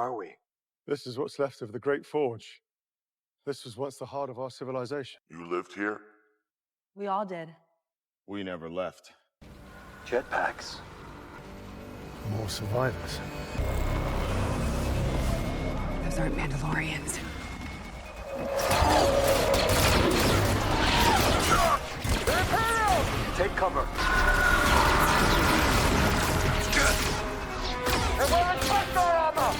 are we? This is what's left of the Great Forge. This was once the heart of our civilization. You lived here? We all did. We never left. Jetpacks. More survivors. Those aren't Mandalorians. Take cover. They're wearing Star armor!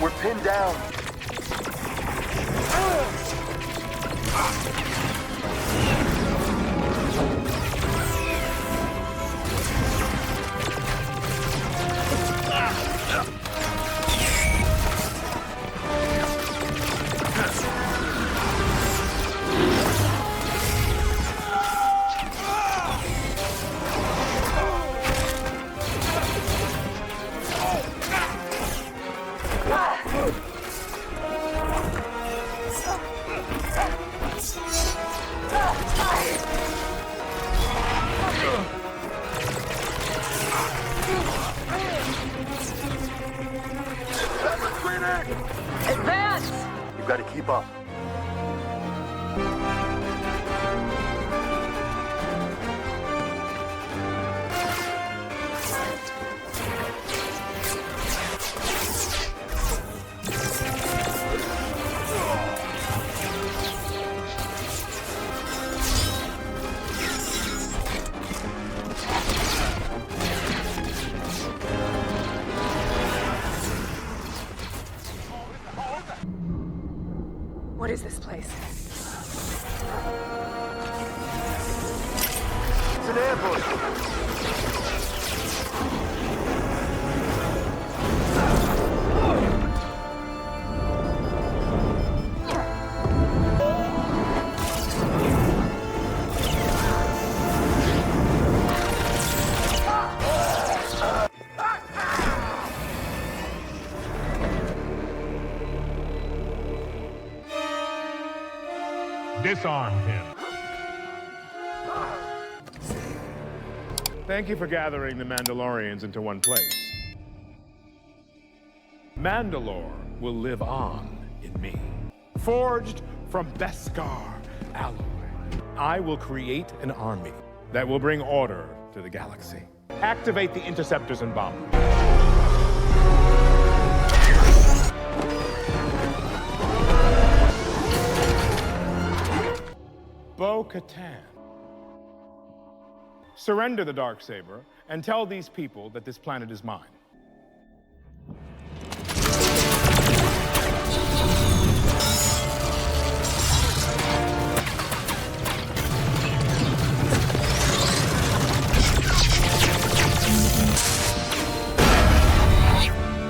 We're pinned down. Advance! You've got to keep up. What is this place? It's an ambush. Disarm him. Thank you for gathering the Mandalorians into one place. Mandalore will live on in me. Forged from Beskar alloy, I will create an army that will bring order to the galaxy. Activate the interceptors and bombers. Bo-Katan. Surrender the Darksaber and tell these people that this planet is mine.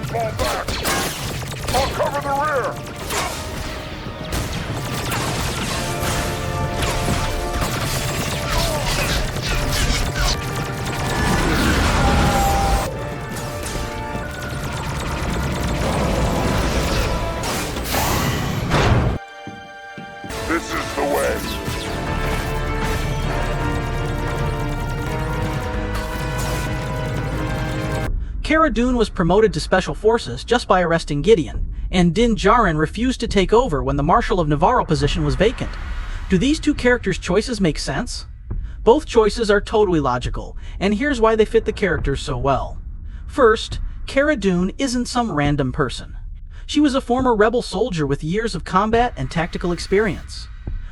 Fall back! I'll cover the rear! This is the way. Cara Dune was promoted to Special Forces just by arresting Gideon, and Din Djarin refused to take over when the Marshal of Nevarro position was vacant. Do these two characters' choices make sense? Both choices are totally logical, and here's why they fit the characters so well. First, Cara Dune isn't some random person. She was a former rebel soldier with years of combat and tactical experience.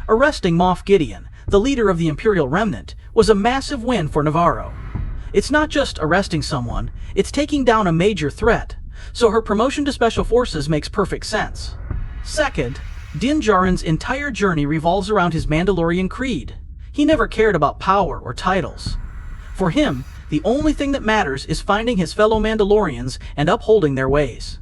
Arresting Moff Gideon, the leader of the Imperial Remnant, was a massive win for Nevarro. It's not just arresting someone, it's taking down a major threat, so her promotion to Special Forces makes perfect sense. Second, Din Djarin's entire journey revolves around his Mandalorian creed. He never cared about power or titles. For him, the only thing that matters is finding his fellow Mandalorians and upholding their ways.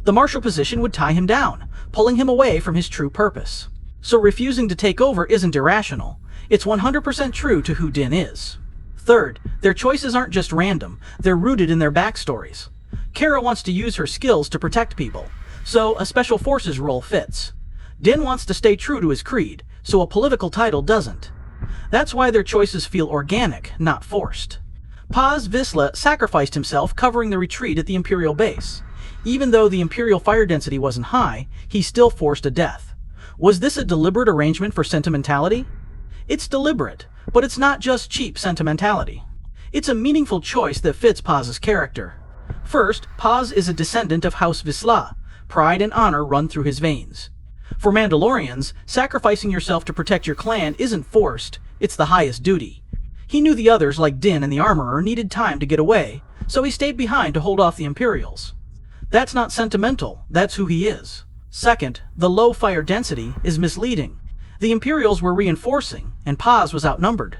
The Marshal position would tie him down, pulling him away from his true purpose. So refusing to take over isn't irrational. It's 100% true to who Din is. Third, their choices aren't just random, they're rooted in their backstories. Cara wants to use her skills to protect people, so a Special Forces role fits. Din wants to stay true to his creed, so a political title doesn't. That's why their choices feel organic, not forced. Paz Vizsla sacrificed himself covering the retreat at the Imperial base. Even though the Imperial fire density wasn't high, he still forced a death. Was this a deliberate arrangement for sentimentality? It's deliberate, but it's not just cheap sentimentality. It's a meaningful choice that fits Paz's character. First, Paz is a descendant of House Vizsla. Pride and honor run through his veins. For Mandalorians, sacrificing yourself to protect your clan isn't forced, it's the highest duty. He knew the others, like Din and the Armorer, needed time to get away, so he stayed behind to hold off the Imperials. That's not sentimental, that's who he is. Second, the low fire density is misleading. The Imperials were reinforcing, and Paz was outnumbered.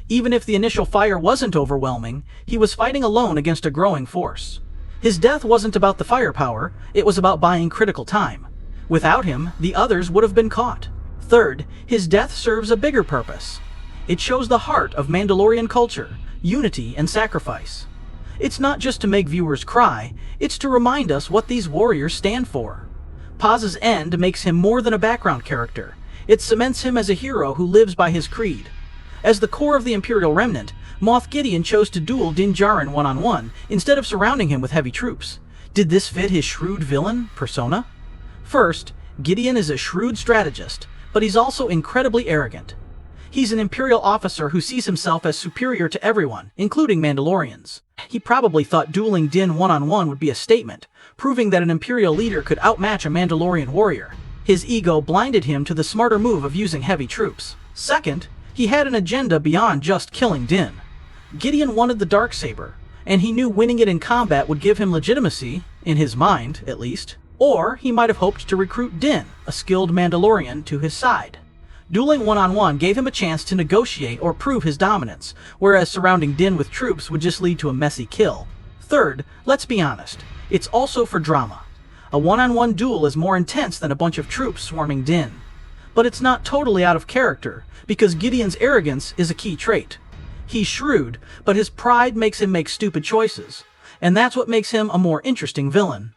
Even if the initial fire wasn't overwhelming, he was fighting alone against a growing force. His death wasn't about the firepower, it was about buying critical time. Without him, the others would have been caught. Third, his death serves a bigger purpose. It shows the heart of Mandalorian culture, unity and sacrifice. It's not just to make viewers cry, it's to remind us what these warriors stand for. Paz's end makes him more than a background character. It cements him as a hero who lives by his creed. As the core of the Imperial remnant, Moff Gideon chose to duel Din Djarin one-on-one instead of surrounding him with heavy troops. Did this fit his shrewd villain persona? First, Gideon is a shrewd strategist, but he's also incredibly arrogant. He's an Imperial officer who sees himself as superior to everyone, including Mandalorians. He probably thought dueling Din one-on-one would be a statement, proving that an Imperial leader could outmatch a Mandalorian warrior. His ego blinded him to the smarter move of using heavy troops. Second, he had an agenda beyond just killing Din. Gideon wanted the Darksaber, and he knew winning it in combat would give him legitimacy, in his mind, at least. Or he might have hoped to recruit Din, a skilled Mandalorian, to his side. Dueling one-on-one gave him a chance to negotiate or prove his dominance, whereas surrounding Din with troops would just lead to a messy kill. Third, let's be honest, it's also for drama. A one-on-one duel is more intense than a bunch of troops swarming Din. But it's not totally out of character, because Gideon's arrogance is a key trait. He's shrewd, but his pride makes him make stupid choices, and that's what makes him a more interesting villain.